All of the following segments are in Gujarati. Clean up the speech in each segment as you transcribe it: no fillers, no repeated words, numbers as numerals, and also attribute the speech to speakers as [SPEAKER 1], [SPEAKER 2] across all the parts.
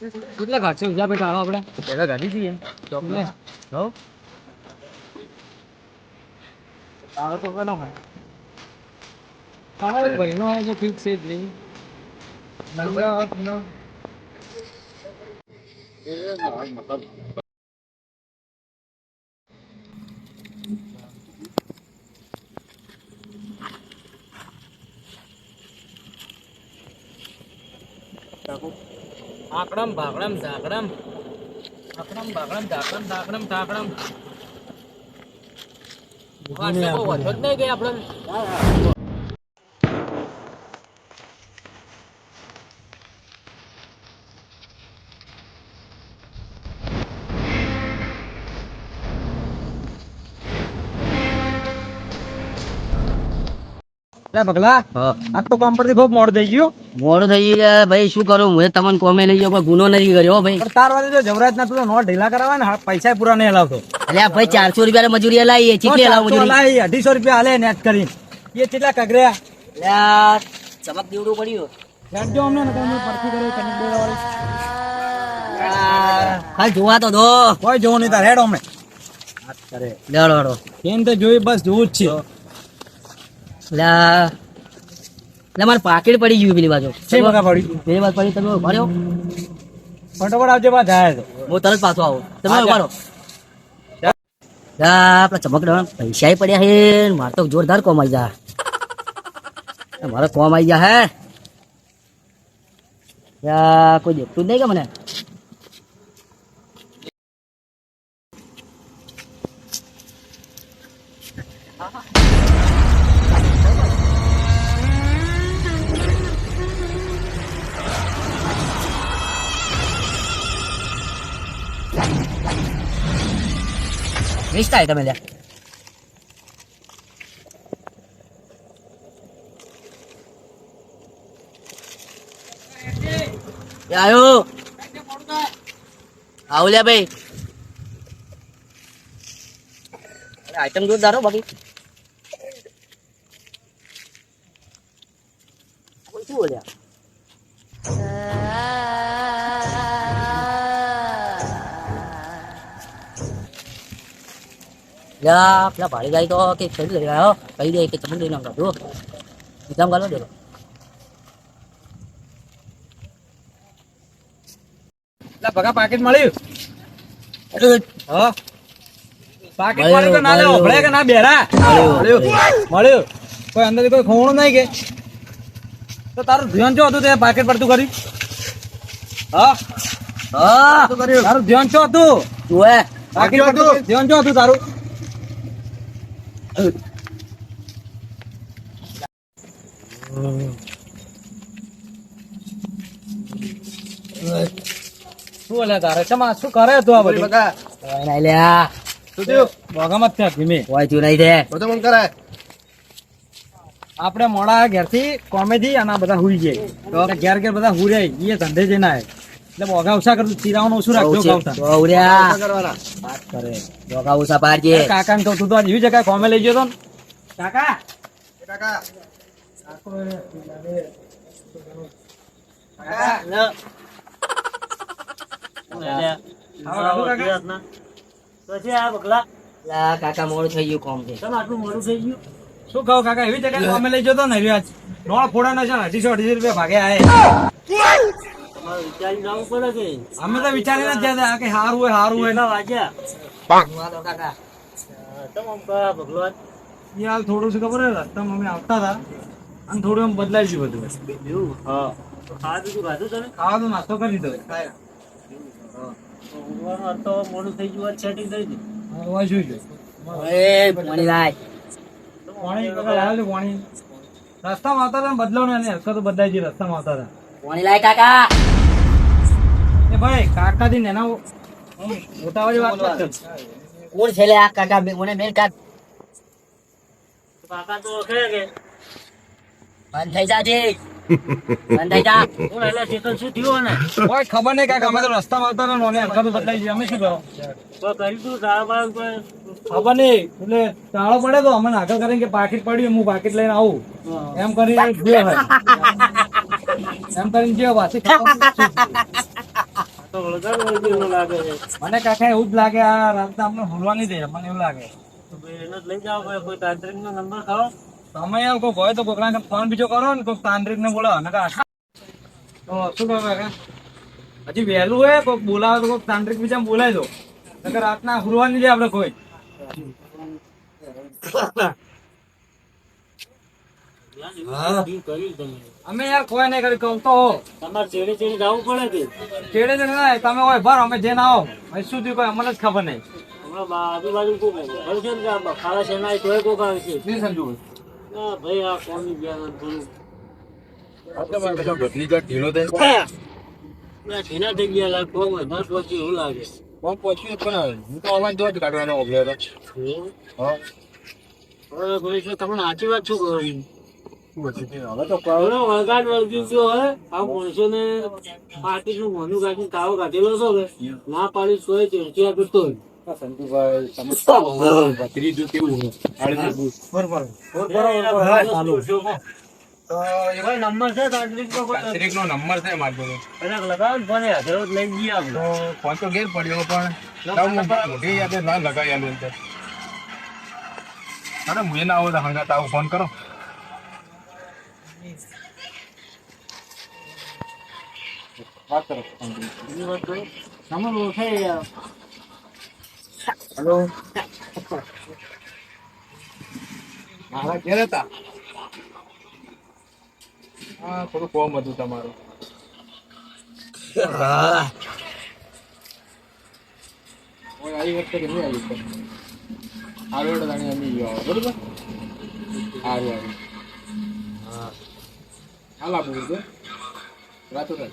[SPEAKER 1] કેટલા ઘાટશે ઉજા પેટ આવો આપણે પેલા ગાડી જઈએ ચોકલે હો આવો તો કનો હોય કાળો ભાઈનો આ જે ફિક્સ છે જ નહીં નંગા નો એ ના મતલબ આકડમ ભાગડમ ધાકડમ આકડમ ભાગડમ ધાકડમ ધાકડમ ધાકડમ વાસે બહુ વધો જ નહીં કે આપણે પગલા આજ તો કામ પરથી બહુ મોડું થઈ ગયું
[SPEAKER 2] મોડું થઈ ગયું ભાઈ શું કરું હું તમને કોમે લઈ ગયો કોઈ ગુનો નથી કર્યો ભાઈ
[SPEAKER 1] તાર વાળી જો જવરાજ ના તું નોટ ઢીલા કરાવવા ને પૈસા પૂરા નહીં હલાવતો
[SPEAKER 2] એટલે ભાઈ 400 રૂપિયા મજૂરી હલાવી ચીટલી હલાવ મજૂરી
[SPEAKER 1] 250 રૂપિયા હાલે નેટ કરી એ કેટલા કગર્યા
[SPEAKER 2] યાર ચમક દેવડું પડ્યું
[SPEAKER 1] નેટ જો અમને ને તમે પરથી કરે કનેક્ટ દેવા વાળી
[SPEAKER 2] હાલ જોવા તો દો
[SPEAKER 1] કોઈ જોવું નહીં તાર હેડ અમને વાત કરે
[SPEAKER 2] લેડો લેડો
[SPEAKER 1] કેમ તો જોઈ બસ જોવું જ છે
[SPEAKER 2] એટલે મારે પાકીટ પડી ગયું પેલી બાજુ
[SPEAKER 1] છે બગા પડી
[SPEAKER 2] પેલી બાજુ પડી તમે ભર્યો
[SPEAKER 1] ફટાફટ આવજે બા જાય તો
[SPEAKER 2] હું તરત પાછો આવું તમે ઉભારો આપડા ચમક પૈસા પડ્યા હે મારે તો જોરદાર કોમ આવી જા મારે કોમ આવી જા હે કોઈ દેખતું જ નહીં કે મને रिश्ता है તમે લે આયો આવ લે ભાઈ આઈટમ જોરદાર હો બાકી કોઈ શું બોલ્યા પેલા ભાડી ગાય તો કે છેડી લઈ આવ્યો કહી દે કે તમે લઈ નાખો જો એકદમ ગાલો દે
[SPEAKER 1] લા બગા પાકેટ મળ્યું હા પાકેટ મળ્યું કે ના લે ઓભળે કે ના બેરા મળ્યું કોઈ અંદર કોઈ ખોણું નહીં કે તો તારું ધ્યાન જો હતું તે પાકેટ પડતું કર્યું હા
[SPEAKER 2] હા
[SPEAKER 1] તારું ધ્યાન જો હતું
[SPEAKER 2] જોએ
[SPEAKER 1] પાકેટ પડતું ધ્યાન જો હતું તારું શું લે તારે ચમા શું કરે તું આ બધું
[SPEAKER 2] બગા નહીં લ્યા
[SPEAKER 1] શું થયું બોગામાં ત્યાં ધીમે
[SPEAKER 2] કોઈ થયું નહીં દે
[SPEAKER 1] તો મન કરે આપણે મોડા ઘેરથી કોમેડી અને બધા હુઈ જાય તો ઘેર ઘેર બધા હુઈ જાય એ ધંધે જઈને આવે એટલે બોગા ઉષા કરતું ચીરાવાનું ઓછું રાખજો કાવતા
[SPEAKER 2] વાત કરે બોગા ઉષા પાડજે
[SPEAKER 1] કાકા ને કહું તું તો આજ એવી જગ્યાએ કોમે લઈ ગયો તો ને કાકા કાકા
[SPEAKER 2] કાકા મોડું થઈ ગયું કોમ છે આટલું મોડું થઈ ગયું
[SPEAKER 1] શું કહું કાકા એવી જગ્યાએ કોમે લઈ ગયો તો ને આજ નોળ ફોડા ના છે 250 રૂપિયા ભાગે આય
[SPEAKER 2] વિચારી જવું પડે કે
[SPEAKER 1] અમે તો વિચારીને જ ગયા કે હારું હોય
[SPEAKER 2] ના વાગ્યા કાકા ભગવાન
[SPEAKER 1] યાર થોડું શું ખબર હે રસ્તામાં અમે આવતા હતા અને થોડું એમ બદલાઈ ગયું બધું હા ખાવા તો નાસ્તો કરી દીધો
[SPEAKER 2] મોડું થઈ ગયું સેટિંગ થઈ ગયું
[SPEAKER 1] હોય જોઈ લો
[SPEAKER 2] પાણી લાય
[SPEAKER 1] પાણી લાવેલું પાણી રસ્તામાં આવતા હતા બદલાવ ને હરકતો બદલાઈ ગઈ રસ્તામાં આવતા હતા
[SPEAKER 2] પાણી લાય કાકા
[SPEAKER 1] એ ભાઈ કાકાથી નેના મોટા વાળી વાત મત કર
[SPEAKER 2] કોણ છે લે આ કાકા મને મેલ કાકા તો ઓળખે કે બંધ થઈ જા ઠીક બંધ થઈ જા કોણ એટલે ટેકલ શું થયું ને
[SPEAKER 1] કોઈ ખબર નહીં કાકા અમે તો રસ્તામાં આવતા હતા ને હરકતો બદલાઈ ગઈ અમે શું કરો
[SPEAKER 2] તો કરી તું તારા બાર કોઈ
[SPEAKER 1] ખબર નહીં એટલે તાળો પડે તો અમને આગળ કરીને કે પાકીટ પડ્યું હું પાકીટ લઈને આવું એમ કરીને જે હોય એમ કરીને જે પાછી
[SPEAKER 2] તો વળગાડ વળગી એવું લાગે છે.
[SPEAKER 1] મને કાકા એવું જ લાગે આ રાતના અમને ભૂલવા નહીં દે મને એવું લાગે
[SPEAKER 2] તો ભાઈ એને જ લઈ જાઓ ભાઈ, કોઈ તાંત્રિકનો નંબર ખાઓ.
[SPEAKER 1] તમે એવું કોઈ હોય તો કોકના ફોન બીજો કરો ને કોઈક તાંત્રિક ને બોલાવો ને કાકા તો શું કહો કાકા હજી વહેલું હોય કોઈક બોલાવે તો કોઈક તાંત્રિક બીજા બોલાવી દો નકર રાતના ભૂલવા નહીં દે આપણે કોઈ
[SPEAKER 2] ઈ કર્યું તમે.
[SPEAKER 1] અમે યાર કોઈ નહીં કરી કહું તો
[SPEAKER 2] તમારે ચેડી ચેડી જવું પડે કે
[SPEAKER 1] ચેડે ચેડે ના તમે હોય ભરો અમે જે ના આવો અહીં શું થયું કોઈ અમને જ ખબર નહીં
[SPEAKER 2] હમણાં આજુબાજુ કોક હોય છે ને કે આ બખાડા છે ના તોય કોક આવે છે.
[SPEAKER 1] નહીં સમજુ
[SPEAKER 2] ના ભાઈ આ કોની ગયા થોડું ઢીના થઈ ગયા લાગે કોક હોય બસ પછી એવું લાગે. હવે ભાઈ શું તમને સાચી વાત શું કહું વળગાડ વળગી ગયો હોય આ માણસોને પાર્ટીનું મોનું કાઢીને તાવો કાઢેલો હતો ને ના પાડી તોય ચેડચી આપી તોય. ભાઈ નંબર છે તાંત્રિકનો કોઈ?
[SPEAKER 1] નંબર છે મારી જોડે
[SPEAKER 2] કદાચ લગાવો ને ફોન હાજર લઈ જઈએ આપણે.
[SPEAKER 1] તો ફોન તો ઘેર પડ્યો પણ મોટી યાદ ના લગાવી આલું અંદર અરે હું ના આવો તો હંગાત આવો ફોન કરો વાત કરો
[SPEAKER 2] બીજી વાત કહું? તમે ઓળખાય યાર.
[SPEAKER 1] હેલો મારા ઘેર હતા હા થોડું કોમ હતું તમારું આવી વખતે કે નહીં આવી વખતે સારું એટલે તાણી અમે ગયો બરોબર સારું આવ્યું હાલ આપવું છે રાતો રાત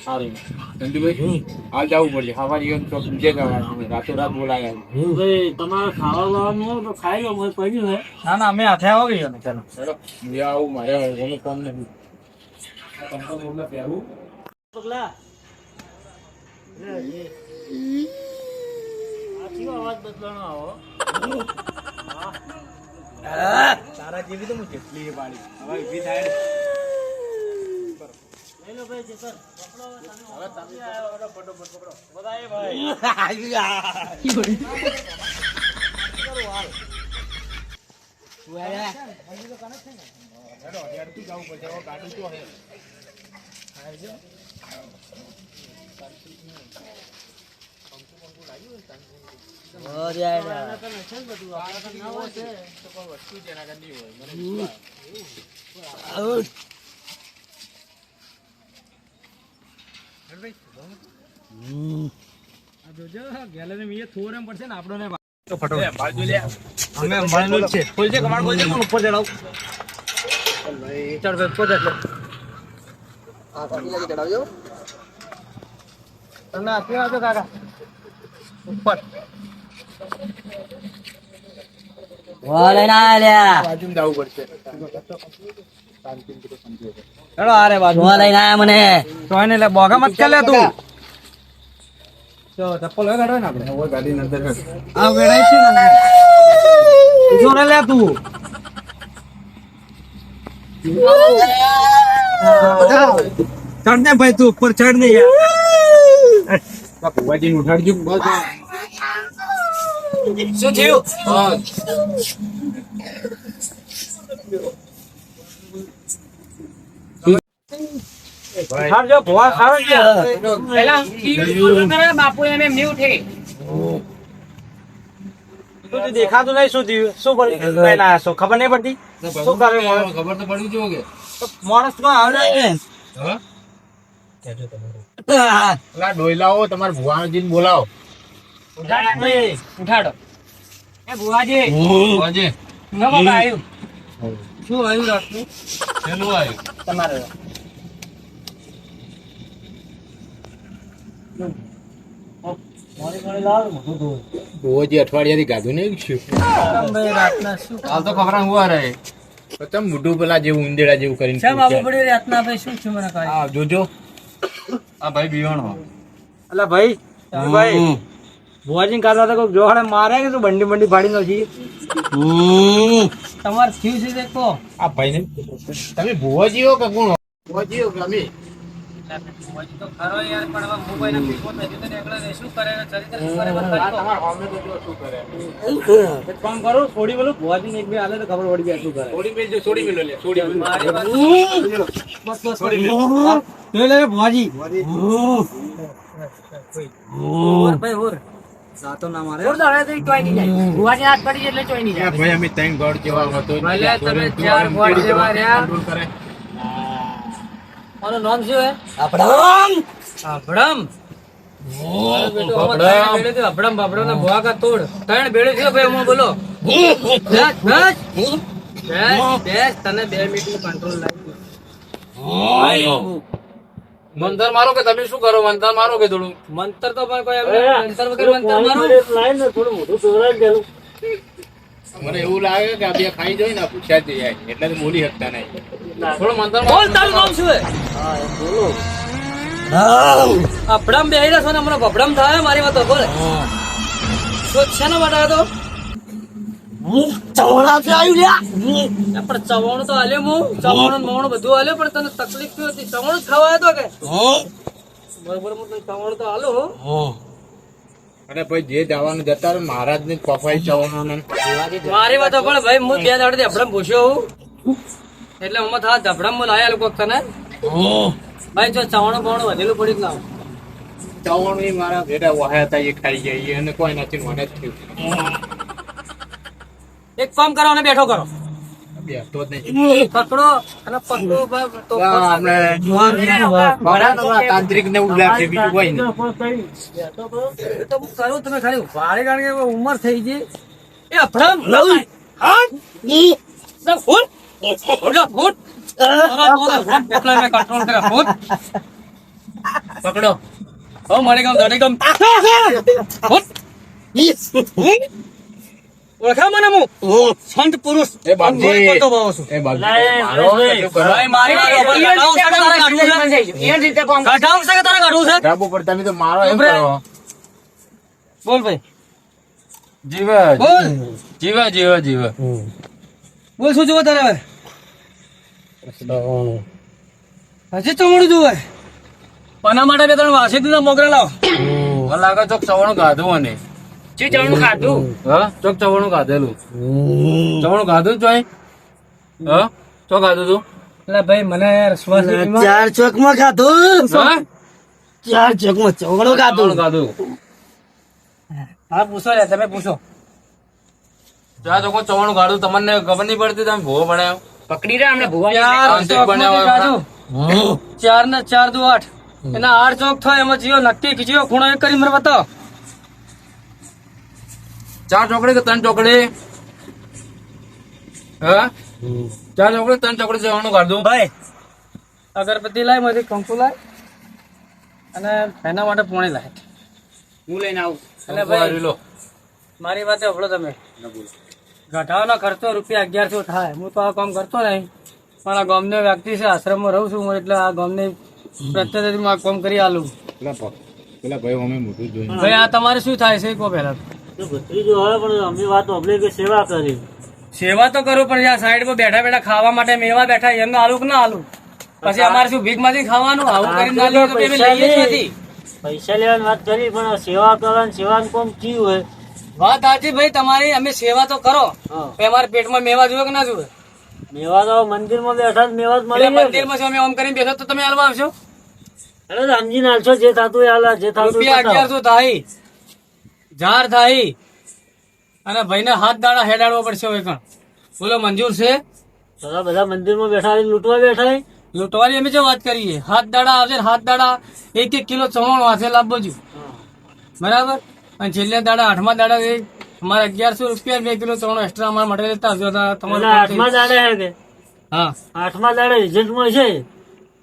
[SPEAKER 1] સારું ચંદુભાઈ હાલ જવું પડશે સવારે ગયો તો સમજે જવાનું રાતો રાત બોલાયા
[SPEAKER 2] ભાઈ તમારે ખાવા વાવાનું હોય તો ખાઈ લો મને પડ્યું હે.
[SPEAKER 1] ના ના અમે હાથે આવો ગયો ને ચાલો ચલો હું આવું મારે એનું કામ નથી કંપની પહેરવું
[SPEAKER 2] પગલા અવાજ બદલાનો આવો.
[SPEAKER 1] તારા જેવી તો હું જેટલી પાડી હવે ઊભી થાય
[SPEAKER 2] લઈ લો ભાઈ ચેતન. પકડો હવે તમે.
[SPEAKER 1] હવે તમે ફટોફટ પકડો
[SPEAKER 2] બધા એ ભાઈ
[SPEAKER 1] હેડો હેડતું જવું પડશે હવે ગાડી તો હે
[SPEAKER 2] આના કને છે ને બધું આપણા કને ના હોય છે.
[SPEAKER 1] તો કોઈ વસ્તુ જ એના કરતી હોય મને બોગા મત ચાલે તું ચપ્પલ હોય કાઢો ને આપણે ગાડી અંદર આ વેડાય છે ને ઉજો ને લે તું ચડ ને ભાઈ તું ઉપર ચડ ને યાર ભુવાજી ઉઠાડજો શું થયું ખાજો ભુવા ખારો છે પેલા બાપુ એમ નહીં ઉઠે તું દેખાતું નહીં શું થયું શું પહેલા શું ખબર નહીં પડતી શું કરે ખબર તો પડી જો કે માણસ તો આવે ને ડોયલાઓ તમારા ભુવાજીને બોલાવો ઉઠાડો એ ભુવાજી ભુવાજી ન બાબા આવ્યું શું આવ્યું રાતનું પેલું આવ્યું તમારે અઠવાડિયાથી ગાધું નહીં હાલ તો ખબર હુવા રહે તમે મોઢું પેલા જેવું ઉંદેડા જેવું કરીને જોજો આ ભાઈ બીવાણો અલા ભાઈ ભાઈ ભુવાજી કાઢવા તો કોઈ જોડે મારે કે તું બંડી બંડી ફાડી નથી તમારે થયું છે દેખો આ ભાઈ ને તમે ભુવાજી હો કે કોણ ભુવાજી હો કે અમે ભુવાજી તો ખરો યાર, પણ હવે હું કોઈના પીઠમાં નથી તો એકલો રહે, શું કરે ને ચરિત્ર શું કરે મને
[SPEAKER 2] આ
[SPEAKER 1] કહો.
[SPEAKER 2] તમારા હોમે તો જો શું કરે
[SPEAKER 1] એક કામ કરો, છોડી બોલું ભુવાજીને એક બે હાલે તો ખબર પડી જાય શું કરે.
[SPEAKER 2] છોડી મેલજો, છોડી મેલો લે, છોડી મેલો.
[SPEAKER 1] મારી વાત બસ બસ લે લે ભુવાજી. ઓર ભાઈ ઓર સાતો ના મારે.
[SPEAKER 2] ભાઈ અમે ત્રણ ગોળ જેવા હતો
[SPEAKER 1] ભલે તમે ચાર ગોળ જેવા રહ્યા.
[SPEAKER 2] કંટ્રોલ કરે.
[SPEAKER 1] મારું નામ શું હે? અભડમ. મારો બેટો આમાં ત્રણ બેડે થયો. અભડમ બાભડમ ના ભુવા કા તોડ. ત્રણ બેડે થયો ભાઈ, હું બોલો. બસ, બસ. બેસ, તને 2 મિનિટનું કંટ્રોલ લાગ્યું.
[SPEAKER 2] મંતર મારો કે તમે શું કરો? મંતર મારો કે થોડું
[SPEAKER 1] મંતર તો પણ કોઈ આપણે મંતર વગર મંતર મારો.
[SPEAKER 2] મને એવું લાગે કે આ બે ખાઈ જાય ને પૂછ્યા જ જાય એટલે તો બોલી શકતા નહીં. થોડો મંતર
[SPEAKER 1] બોલ, તારું નામ શું હે? અભડમ બેહી રહ્યો છો ને હમણાં ભભડમ થાય મારી વાતો બોલે. શું શેના માટે આવ્યો તો? પણ ચવાણું તો હાલ્યો હું, ચવાણું ને મવાણું બધું હાલ્યો, પણ તને તકલીફ શું હતી? ચવાણું જ ખાવા આવ્યો તો કે બરોબર, હું તને ચવાણું તો હાલો હો.
[SPEAKER 2] અને ભાઈ જે જવાનું જતા રહે મહારાજ ને કફાઈ જવાનું
[SPEAKER 1] મારી વાતો પણ ભાઈ, હું 2 દાડે અભડમ પૂછ્યો હું, એટલે હું થા ધબડમ હું લાયા લોકો તને ભાઈ. જો ચવાણું બવાણું વધેલું પડી જ ના
[SPEAKER 2] જવાનું મારા ભેટા વહાયા હતા એ ખાઈ જાય અને કોઈ નથી મને જ થયું.
[SPEAKER 1] એક કામ કરો અને બેઠો કરો,
[SPEAKER 2] બેસતો જ નહીં.
[SPEAKER 1] પકડો અને પકડો તો
[SPEAKER 2] તાંત્રિક ને એવું લાગે બીજું કોઈ નહીં.
[SPEAKER 1] તો હું કરું, તમે ખાલી વારે કારણ કે ઉંમર થઈ ગઈ. એ અભડમ પકડો. હો મારે ગામ દાડે ગામ ઓળખા મને હું સંત પુરુષ
[SPEAKER 2] એ બાપજી.
[SPEAKER 1] કરતો ભાવ છું.
[SPEAKER 2] એ બાપજી, મારો કેટલું કરો?
[SPEAKER 1] ભાઈ મારી વાત કાઢાવ છે કે તારે કાઢવું છે?
[SPEAKER 2] ડાબુ પર તમે તો મારો એમ
[SPEAKER 1] ઉભરે.
[SPEAKER 2] કરો.
[SPEAKER 1] બોલ ભાઈ,
[SPEAKER 2] જીવા
[SPEAKER 1] બોલ
[SPEAKER 2] જીવા જીવા જીવા
[SPEAKER 1] બોલ, શું જોવે તારે હવે? હજી ચમડું જોવે? પના માટે 2-3 વાસી દીધા મોગરા લાવ.
[SPEAKER 2] મને લાગે ચોક ચવાણું ગાધું અને
[SPEAKER 1] ચી ચમડું ખાધું?
[SPEAKER 2] હા ચોક ચવાણું ગાધેલું. ચવાણું ગાધું ચોય? હા ચો ગાધું તું?
[SPEAKER 1] એટલે ભાઈ મને શ્વાસ
[SPEAKER 3] 4 ચોકમાં ખાધું,
[SPEAKER 2] હા
[SPEAKER 3] 4 ચોકમાં ચોગડો ખાધું.
[SPEAKER 2] ચવાણું ગાધું.
[SPEAKER 1] હા પૂછો લે, તમે પૂછો.
[SPEAKER 2] જ્યાં ચોકો ચવાણું ગાધું તમને ખબર નહીં પડતી તમે ભૂવો બનાવ્યો.
[SPEAKER 1] પકડી રહ્યા હમણાં ભુવા.
[SPEAKER 2] તાંત્રિક બનાવ્યા
[SPEAKER 1] ચાર 4 ને 4 દુ 8. એના 8 ચોક થાય એમાં જીઓ નક્કી જીઓ ખૂણો એક કરી મને બતાવો.
[SPEAKER 2] 4 ચોકડી કે 3 ચોકડી? હા 4 ચોકડી 3 ચોકડી ચવાણું ગાધું.
[SPEAKER 1] ભાઈ અગરબત્તી લાય, માંથી કંકુ લાય અને એના માટે પોણી લાય.
[SPEAKER 2] હું લઈને આવું.
[SPEAKER 1] એટલે ભાઈ
[SPEAKER 2] ભાઈ લો.
[SPEAKER 1] મારી વાત સાંભળો તમે. ગઢાનો ખર્ચો ₹1100 થાય. હું તો આ કામ કરતો નહીં, પણ આ ગામનો વ્યક્તિ છે, આશ્રમમાં રહું છું હું, એટલે આ ગામની પ્રત્યેથી હું આ કામ કરી આલું.
[SPEAKER 2] પેલા ભાઈ અમે મોટું જોઈને
[SPEAKER 1] ભાઈ આ તમારે શું થાય છે કહો પહેલા.
[SPEAKER 3] ભત્રીજો હોય પણ અમે વાત સાંભળી કે સેવા કરી.
[SPEAKER 1] સેવા તો કરું, પણ આ સાઈડમાં બેઠા બેઠા ખાવા માટે મેવા બેઠા એમને આલું કે ના આલું? પછી અમારે શું ભીખ માંથી ખાવાનું? આવું કરીને ના લઈએ તો પેલી લઈએ જ નથી.
[SPEAKER 3] પૈસા લેવાની વાત કરી પણ સેવા કરવાની, સેવાનું કોમ ચી હોય.
[SPEAKER 1] વાત સાચી ભાઈ તમારી, અમે સેવા તો કરો,
[SPEAKER 3] હા.
[SPEAKER 1] પણ અમારે પેટમાં મેવા જોવે કે ના જોવે?
[SPEAKER 3] મેવા તો મંદિરમાં બેઠા જ મેવા જ
[SPEAKER 1] એટલે
[SPEAKER 3] મળી જાય.
[SPEAKER 1] મંદિરમાં શું અમે ઓમ કરીને બેઠો તો તમે હાલવા આવશો?
[SPEAKER 3] અરે સમજીને હાલશો, જે થતું એ હાલ, જે થતું એ
[SPEAKER 1] રૂપિયા
[SPEAKER 3] બતાવો.
[SPEAKER 1] 1100 થાય, ઝાડ થાય, અને ભાઈને હાથ દાડા હેડાડવો પડશે હવે કણ. બોલો મંજૂર છે?
[SPEAKER 3] બધા મંદિરમાં બેઠા હોય, લૂંટવા બેઠા હોય.
[SPEAKER 1] લૂંટવાની અમે જો વાત કરીએ, હાથ દાડા આવશે ને હાથ દાડા 1-1 કિલો ચવાણું હાથે લાવવો જોઈએ, બરાબર? અને છેલ્લે દાડા 8મા દાડા અમારે 1100 રૂપિયા 2 કિલો ચવાણું એક્સ્ટ્રા અમારા માટે લેતા આવજો તો
[SPEAKER 3] એટલે
[SPEAKER 1] તમારું
[SPEAKER 3] 8મા દાડે હે કે
[SPEAKER 1] હા
[SPEAKER 3] 8મા દાડે રિઝલ્ટમાં છે.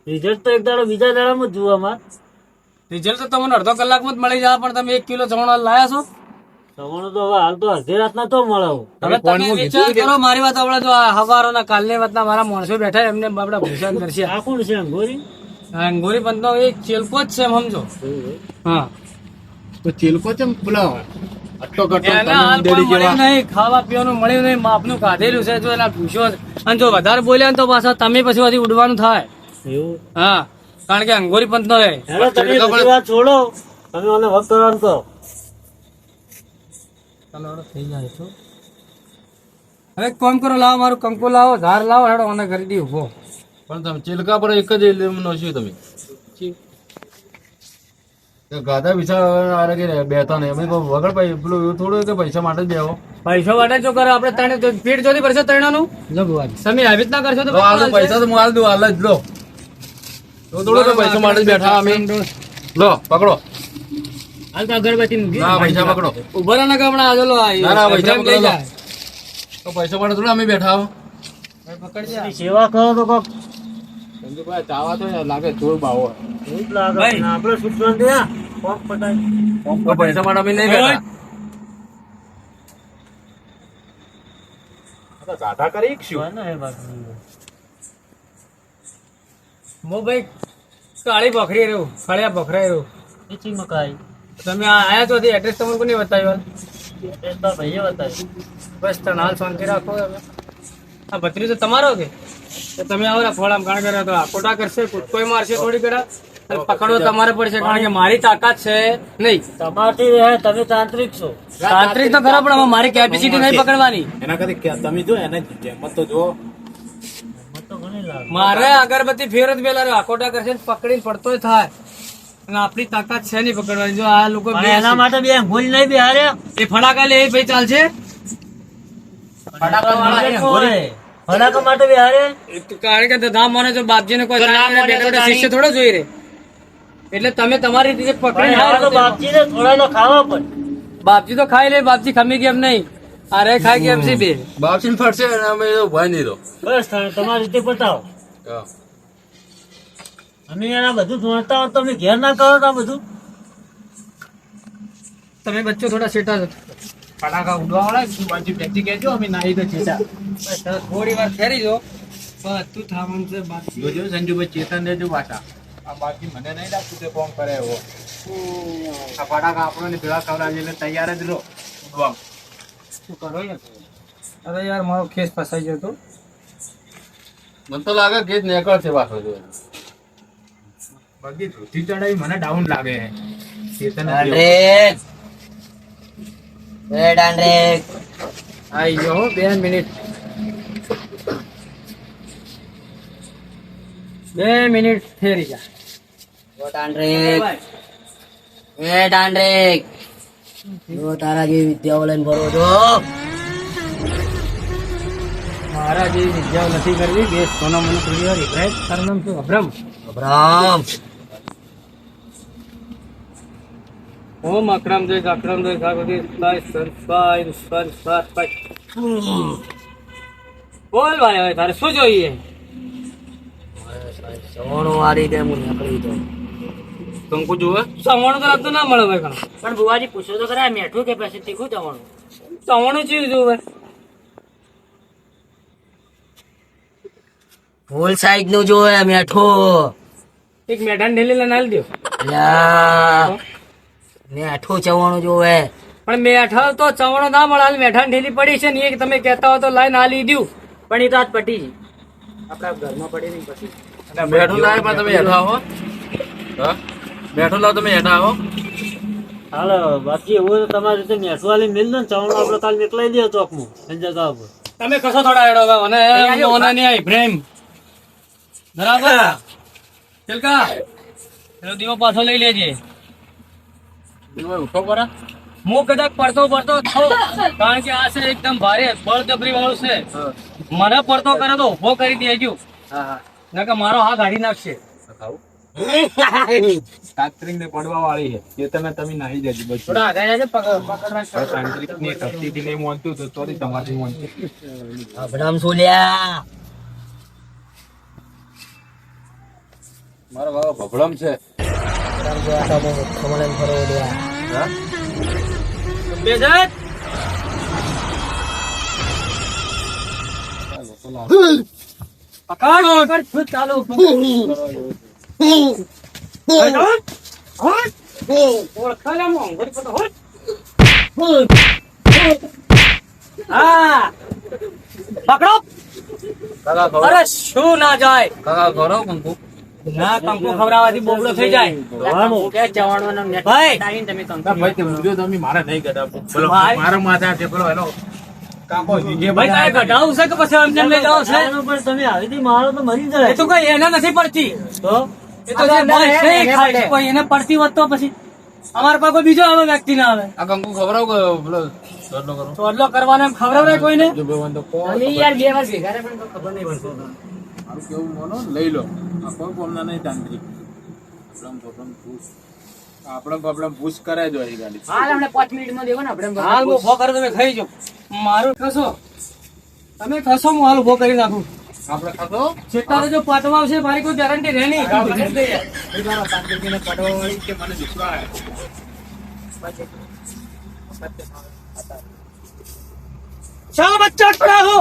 [SPEAKER 3] રિઝલ્ટ તો એક દાડો બીજા દાડામાં જ જોવામાં.
[SPEAKER 1] રિઝલ્ટ તો તમને અડધો કલાકમાં જ મળી જાય, પણ તમે 1 કિલો ચવાણું લાયા છો.
[SPEAKER 3] સવાણું તો હવે હાલ તો અડધી રાતના તો મળે.
[SPEAKER 1] હવે તમે વિચાર કરો, મારી વાત આપણે જો આ હવારોના કાલની વાતના મારા માણસો બેઠા એમને આપડા ભૂષણ કરશે.
[SPEAKER 3] આ કોણ છે અંગોરી?
[SPEAKER 1] અંગોરી પંથનો એક ચેલકો જ છે એમ સમજો. હા
[SPEAKER 2] તો ચિલકો ચમ પેલા આટલો ઘટો
[SPEAKER 1] એને હાલ કોઈ મળ્યું નહીં, ખાવા પીવાનું મળ્યું નહીં, માપનું કાઢેલું છે. જો એના પૂછ્યો અને જો વધારે બોલ્યા ને તો પાછા તમે પછી બધી ઉડવાનું થાય.
[SPEAKER 3] એવું?
[SPEAKER 1] હા કારણ કે અંગોરી પંથ નો રહે.
[SPEAKER 3] હેલો તમે બધી વાત છોડો, તમે મને વખત કરવાનું કહો.
[SPEAKER 1] ચાલો હેડો, થઈ જાય તો. હવે એક કામ કરો, લાવો મારું કંકુ લાવો, ધાર લાવો, હેડો મને કરી દી ઉભો.
[SPEAKER 4] પણ તમે ચિલકા પર એક જ નોશ્યું તમે ગાધા વિચાર બેતા નહીં અમે વગર પેલું એવું થોડું કે પૈસા માટે જ બેહો.
[SPEAKER 1] પૈસા માટે જો કરો આપણે ત્રણે ફીટ જોતી પડશે ત્રણનું. જો ભુવાજી તમે આવી રીતના કરશો તો
[SPEAKER 4] લો, હાલ દો પૈસા તો હું હાલ દઉં, હાલ જ લો. એવું થોડું કે પૈસા માટે જ બેઠા અમે. લો પકડો.
[SPEAKER 1] હાલ તો અગરબત્તી મૂકી.
[SPEAKER 4] ના પૈસા પકડો.
[SPEAKER 1] ઉભો રહો ને કે હમણાં આજોલો આ
[SPEAKER 4] ના, ના, પૈસા
[SPEAKER 1] લઈ
[SPEAKER 4] પકડો.
[SPEAKER 1] જાય.
[SPEAKER 4] તો પૈસા માટે થોડા અમે બેઠા હો.
[SPEAKER 1] પકડજે.
[SPEAKER 3] એની સેવા કરો તો કોક
[SPEAKER 4] સંજુભાઈ ચાવા તો લાગે થોડું બાવો.
[SPEAKER 3] એવું જ લાગે.
[SPEAKER 1] ભાઈ.
[SPEAKER 3] અને આપણે સૂચવાનું દે, કોક પટાય.
[SPEAKER 4] તો પૈસા માટે અમે નહીં બેઠા. ગાધા કરી
[SPEAKER 3] હોય ને એ બાજુ.
[SPEAKER 1] મો ભાઈ કાળી બકરી રહ્યું, ખળિયા બકરાઈ રહ્યું.
[SPEAKER 3] પીછી મકાઈ.
[SPEAKER 1] તમે આયા છો એડ્રેસ તમને કોને બતાવ્યું?
[SPEAKER 3] એ તો ભાઈએ બતાવ્યું.
[SPEAKER 1] બસ તને હાલ શાંતિ રાખો હવે. આ ભત્રી તો તમારો કે તો તમે આવો ને ફોડામ કારણ કે તો આકોટા કરશે, કૂદકોય મારશે થોડી ઘડા અને પકડવો તમારે પડશે કારણ કે મારી તાકાત છે નહીં.
[SPEAKER 3] તમારથી રહે, તમે તાંત્રિક છો.
[SPEAKER 1] તાંત્રિક તો ખરા પણ હવે મારી કેપેસિટી નહીં પકડવાની.
[SPEAKER 4] એના કરતા તમે જો એને કિંમત તો જો.
[SPEAKER 3] મને તો ઘણી લાગે.
[SPEAKER 1] મારે અગરબત્તી ફેર જ પેલા આકોટા કરશે ને પકડીને પડતોય થાય અને આપણી તાકાત છે નહીં પકડવાની. જો આ લોકો
[SPEAKER 3] પણ
[SPEAKER 1] બે
[SPEAKER 3] એના માટે બે ભૂલ નહીં બિહારે.
[SPEAKER 1] એ ફડાકા લે એ ભાઈ ચાલશે.
[SPEAKER 3] ફટાકા માટે બિહારે.
[SPEAKER 1] કારણ કે ધંધા મને જો બાપજી ને કોઈ શિષ્ય થોડો જોઈ રે એટલે તમે તમારી રીતે
[SPEAKER 3] પણ
[SPEAKER 1] પકડીને
[SPEAKER 3] આવા તો બાપજીને થોડા તો ખાવા પડે.
[SPEAKER 1] બાપજી તો ખાઈ લે, બાપજી ખમી કેમ નહીં, અરે ખાઈ કેમ છે બે.
[SPEAKER 4] બાપસીને ફરશે અને અમે ઉભા નહીં રહો.
[SPEAKER 3] બસ તમારી રીતે પતાવો.
[SPEAKER 4] હા.
[SPEAKER 3] અમે એના બધું જોણતા હો, તમે ઘેર ના કરો તો આ બધું.
[SPEAKER 1] તમે બચ્ચો થોડા સેટા છો.
[SPEAKER 4] ફટાકા ઉડવાવાળા બાજુ બેસી કહેજો અમે નાહી તો છેટા.
[SPEAKER 1] બસ હવે થોડી વાર ફેરી જો બધું થવાનું છે બાપજી.
[SPEAKER 4] જોજો સંજુભાઈ ચેતન દેજો પાછા. આ બાકી મને નહીં લાગતું તે કોમ કરે એવો. આ ફટાકા આપણને ભેળા ખવડાવી એટલે તૈયાર જ રહો ઉડવા.
[SPEAKER 1] શું કરો યાર? અરે યાર મારો કેસ ફસાઈ ગયો તો.
[SPEAKER 4] મને તો લાગે કે જ નીકળશે પાછો જો. બગી ધોતી ચડાવી મને ડાઉન લાગે છે. ચેતન જ જેવો.
[SPEAKER 1] આઈ ગયો હો, 2 મિનિટ 2 મિનિટ ફેરી જા.
[SPEAKER 5] તારા જેવી વિદ્યાઓ લઈને ભરો છો.
[SPEAKER 1] મારા જેવી વિદ્યાઓ નથી કરવી. બે સોના મને થોડી વાર ઇબ્રાહિમ તારું નામ શું? અબ્રામ.
[SPEAKER 5] અબ્રામ
[SPEAKER 1] ઓમ અકરમ જય અકરમ જય સાગોદી સ્લાય સરસાય સર સર પટ. બોલ ભાઈ હવે તારે શું જોઈએ?
[SPEAKER 5] સવાણું વાળી દે હું નીકળી તો.
[SPEAKER 4] કંકુ જોવે
[SPEAKER 1] સવાણું તો લાગતું ના મળે ભાઈ. ઘણું
[SPEAKER 3] પણ બુવાજી પૂછો તો ખરા, મેઠું કે પછી તીખું જવાનું.
[SPEAKER 1] સવાણું ચીજ જોવે.
[SPEAKER 5] ફૂલ સાઈઝ નું જોવે મેઠું.
[SPEAKER 1] એક મેઢાન ઢેલી લઈને આલી દો.
[SPEAKER 5] લ્યા, મેઠું ચવાણું જોવે.
[SPEAKER 1] પણ મેઠા તો ચવાણો ના મળે. હાલ મેઠાન ઢેલી પડી છે ને એ તમે કહેતા હો તો લાઈન આલી દઉં પણ એ તો આજ પટી ગઈ. આપણા ઘરમાં પડી નહીં પછી.
[SPEAKER 4] બેઠો લાવે પણ તમે હેઠા આવો. હા બેઠો લાવ તમે હેઠા આવો.
[SPEAKER 3] હાલો બાકી એવું હોય તો તમારી રીતે મેઠું વાળી મિલ ને ચાવણ આપડે કાલ નીકળી દે ચોકમાં સંજય સાહેબ.
[SPEAKER 1] તમે કશો થોડા હેડો અને નહીં આવી પ્રેમ બરાબર. ચલકા પેલો દીવો પાછો લઈ લેજે.
[SPEAKER 4] ઉઠો પરા.
[SPEAKER 1] હું કદાચ પડતો થઉં કારણ કે આ છે એકદમ ભારે બળજબરી વાળું છે. મને પડતો કરે તો ઉભો કરી દેજો ના કે મારો હાથ હાડી નાખશે.
[SPEAKER 4] તાંત્રિક ને પડવા વાળી છે તે તમે નાહી દેજો બધું.
[SPEAKER 1] થોડા આગળ જજો, પકડવા
[SPEAKER 4] તાંત્રિક ની શક્તિથી નહીં માનતું તો તોય તમારથી માનતું.
[SPEAKER 5] અબ્રામ સોલ્યા.
[SPEAKER 4] મારો બાબા ભભળમ છે.
[SPEAKER 5] અબ્રામ જોયા તો બહુ ખમણ લઈને ફરો દે.
[SPEAKER 4] હા
[SPEAKER 1] બેજત પકડ પકડ ચાલુ ઓળખાલા મોંઘરી પતો હોટ. હા પકડો.
[SPEAKER 4] કાકા ખરો
[SPEAKER 1] અરે શું ના જાય.
[SPEAKER 4] કાકા ખરો કંકુ.
[SPEAKER 1] ના કંકુ ખવડાવવાથી બોબડો થઈ જાય ભાઈ
[SPEAKER 4] ભાઈ તે ઊંધો તમે મારે નહીં ગધા બોલો
[SPEAKER 1] ભાઈ.
[SPEAKER 4] મારા માથા છે પેલો એનો કાકો જીજે
[SPEAKER 1] ભાઈ તારે ઘટાડવું છે કે પછી સમજણ લઈ જવું છે
[SPEAKER 3] એનો પણ તમે આવી રીતે મારો તો મરી
[SPEAKER 1] એ
[SPEAKER 3] જાય
[SPEAKER 1] તો કઈ એને નથી પડતી
[SPEAKER 3] તો
[SPEAKER 1] એ તો જે મળે છે એ ખાય છે. કોઈ એને પડતી હોત તો પછી અમારા પાસે કોઈ બીજો આવે વ્યક્તિ ના આવે
[SPEAKER 4] આ કંકુ ખવડાવ કે પેલો દોડલો કરો
[SPEAKER 1] તો અદલો કરવાનો એમ ખવડાવે કોઈને
[SPEAKER 4] જો બેવન તો કોણ
[SPEAKER 5] અમે યાર 2 વાર ભેગા રહ્યા પણ કોઈ ખબર નહીં પડતો
[SPEAKER 4] મારું કેવું માનો ને લઈ લો આ કોઈ કોમના નહીં તાંત્રિક આપણે પૂછ કરે જો એ ગાડી
[SPEAKER 5] હાલ હમણે 5 મિનિટમાં દેવો ને આપણે
[SPEAKER 1] હાલ હું ઉભો કરો તમે ખાઈ જાઓ મારું ખસો તમે ખસો હું હાલ ઉભો કરી નાખું
[SPEAKER 4] આપણે ખાતો
[SPEAKER 1] જેટલા જો પાતમાં આવશે મારી કોઈ ગેરંટી રહે નહીં
[SPEAKER 4] તાંત્રિકને પડવા વાળી કે મને વિશ્વાસ
[SPEAKER 1] ચાલો બચ્ચા પડા હો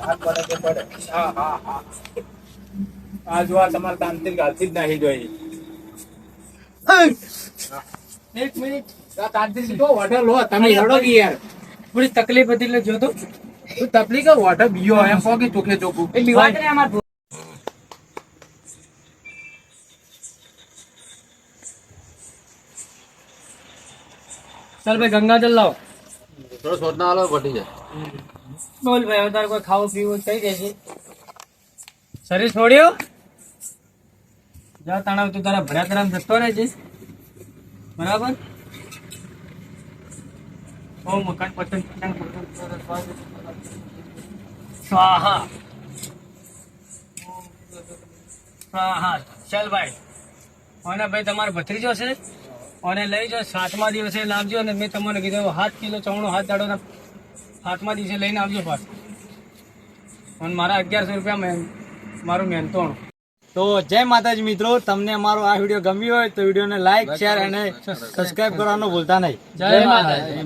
[SPEAKER 4] હાથ પડે કે પડે હા હા હા આ જો આ તમારા તાંત્રિક હાથથી જ નાખી જોઈએ
[SPEAKER 1] એક મિનિટ
[SPEAKER 4] આ તાંત્રિક તો વોટર લો તમે હેડો કે યાર
[SPEAKER 1] થોડી તકલીફ હતી એટલે જોતો
[SPEAKER 4] તું તકલીફ વોટર બીયો એમ કહો કે ચોખે ચોખ્ખું
[SPEAKER 1] એ લીવાટ રે અમાર ચાલ ભાઈ ગંગાજલ લાવો
[SPEAKER 4] થોડો શોધના આલો પટી જાય
[SPEAKER 1] બોલ ભાઈ હવે તારે કોઈ ખાવું પીવું કઈ દેશે શરીર છોડ્યો જા તાણા તું તારા ભર્યા તરામ જતો રહેજે બરાબર ઓ મકાન પતંગ સ્વાહા સ્વાહા ચાલ ભાઈ અને ભાઈ તમારો ભત્રીજો છે અને લઈ જાઓ 7મા દિવસે લાવજો અને મેં તમને કીધું 7 કિલો ચવણો હાથ દાડો 7મા દિવસે લઈને આવજો પાછું અને મારા 1100 રૂપિયા મારું મહેનતોણું તો જય માતાજી મિત્રો તમને અમારો આ વિડીયો ગમ્યો હોય તો વિડીયોને લાઈક શેર અને સબસ્ક્રાઇબ કરવાનું ભૂલતા નહીં જય માતાજી.